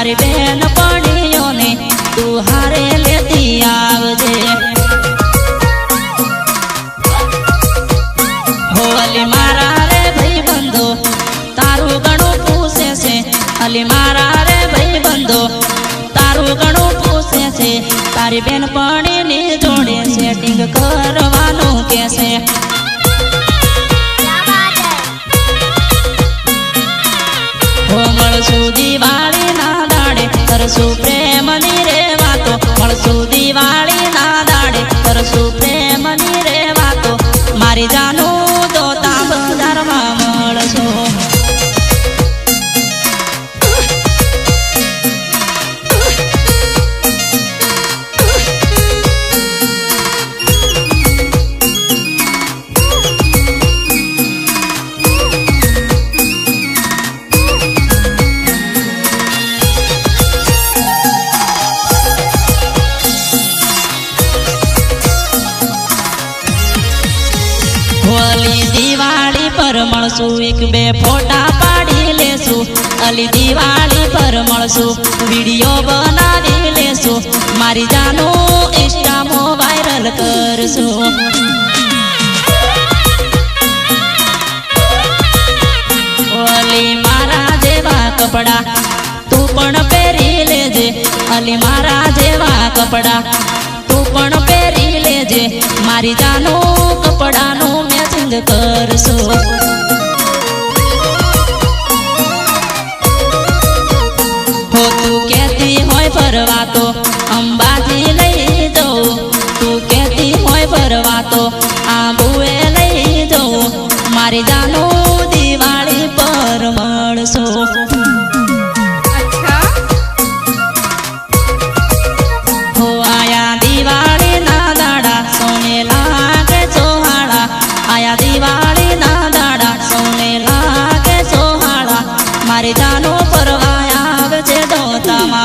तारी बेन पड़ियो ने तू हारे लेती आवजे। हो अली मारा रे भाई बंधो तारू गणो पूछे से, अली मारा रे भाई बंधो तारू गणो पूछे से। तारी बेन पड़ी ने जोड़े सेटिंग करवानो कैसे। हो मळसू दिवाળી ना दाड़े करसू प्रेम नी रे वातो। मळसू दिवाળી ना दाड़े करसू प्रेम नी रे वातो। मारी जानू दोता बजार मा मळसू। अली दिवाળી पर मळसू एक बे फोटा पाड़ी लेसू। अली दिवाળી पर मळसू वीडियो बनावी लेसू। मारी जानू इंस्टा मो वायरल करसू। अली मारा जेवा कपड़ा तू पण पेरी लेजे। अली मारा जेवा कपड़ा तू पण पेरी लेजे। मारी जानू कपड़ा नो मैचिंग करसो। हो तू कहती होय फरवा तो अंबाजी लई जाओ। तू कहती होय फरवा तो आबुए लई जाओ। मारी जानू दिवाળી पर मळसो। हो आया दिवाળી ना दाड़ा सोने लागे सोहाड़ा। आया दिवाળી ना दाड़ा सोने लागे सोहाड़ा। मारी जानू परवाया आवजे दोता मा।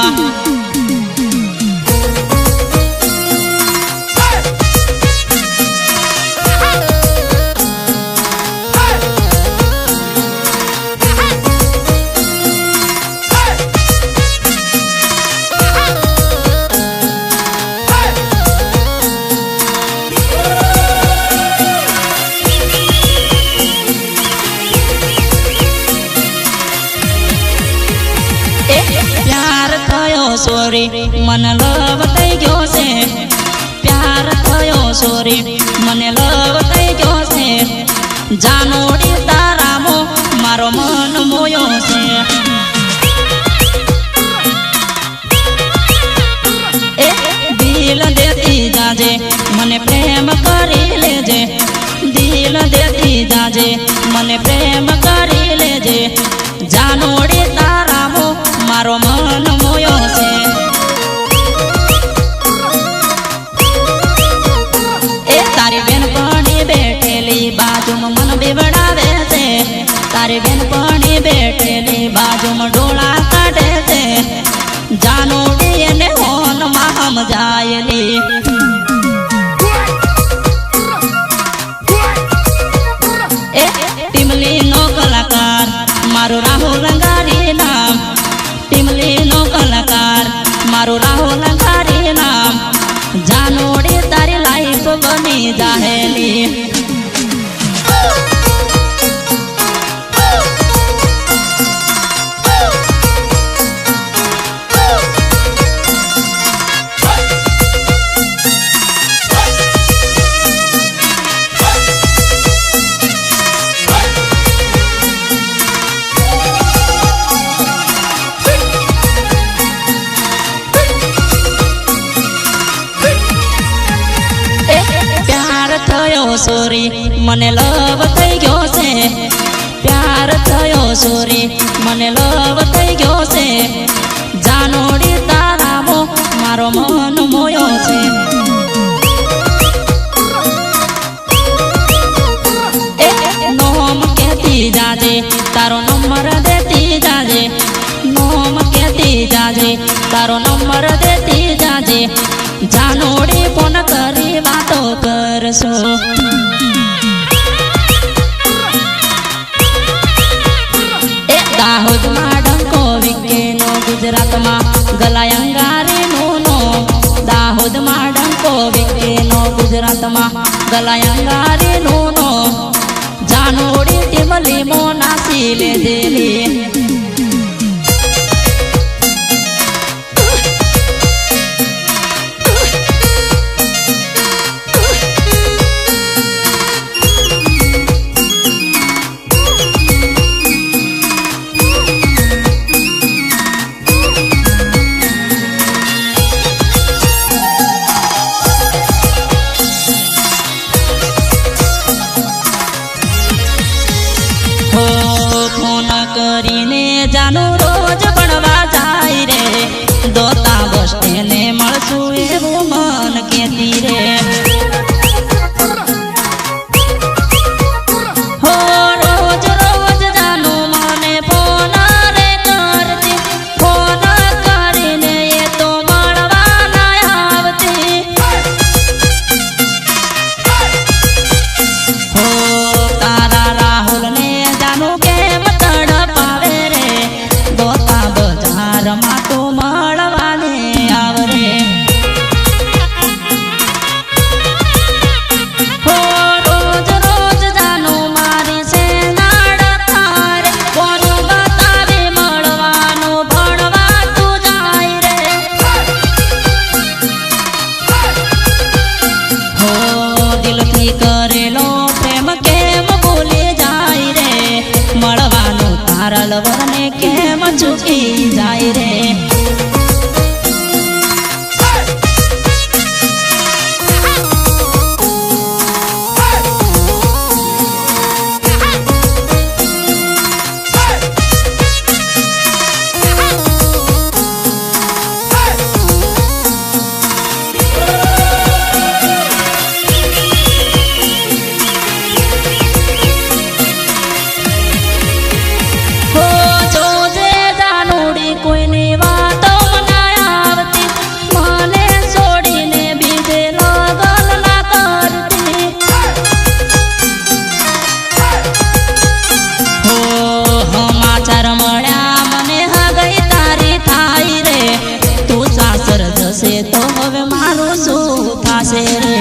प्यार थयो सोरी मन लव थई गयो से। प्यार थयो सोरी मन लव थई गयो से। जानोड़ी तारा मो मारो मन मोयो से। ए दिल देती जाजे मने प्रेम करी लेजे। दिल देती जाजे मने प्रेम करी लेजे। जानोड़ी तारा मो मारो मन मोयो से। ए तारी बेन पड़ी बैठेली बाजू में मन बिगड़ावे से। तारी बेन पड़ी बैठेली बाजू में डोला काटे से। जानोड़ी ने होन मा हम जायली। ए टिमली नो कलाकार मारो राहुल रंगारी नाम। टिमली नो कलाकार मारो राहुल रंगारी नाम। जानोड़ी तारी लाइफ बनी जाहेली। सोरी मने लव थई गयो से। प्यार थयो सोरी मने लव थई गयो से। जानोड़ी तारा मो मारो मन मोयो से। ए नोम कहती जाजे तारो नंबर देती जाजे। नोम कहती जाजे तारो नंबर देती जाजे। जानोड़ी फोन करी बातो करसो। दाहोद मा डंको विके नो गुजरात मा ગુજરાતમાં ગલાયંગારી નું નો જાનોડી ટીમલી મો નાસી લેજેલી કરીને જાનું રોજ ભણવા જાય રે દોતા બસ સ્ટેન્ડે મળશું એવું મન કેતી રે હો રોજ રોજ જાનું મને ફોન રે કરતી ફોન કરીને એ તો મળવા ના આવતી હો તારા રાહુલ ને જાનું કેમ તડપાવે રે દોતા બજારમાં તો મળવાને આવરે હો રોજ રોજ જાનું મારી સેનાડ તારે કોનું બતાવે મળવાનું ભણવા તું જાય રે હો દિલથી કરેલો પ્રેમ કેમ ભૂલી જાય રે મળવાનું તારા લવરને કેમ ચૂકી જાય રે હો જોજે જાનુડી કોઈની વાતો ના આવતી મને છોડીને બીજે લગન ના કરતી હો સમાચાર મળ્યા મને હગઈ તારી થાય રે તું સાસર જશે તો હવે મારું શું થાશે રે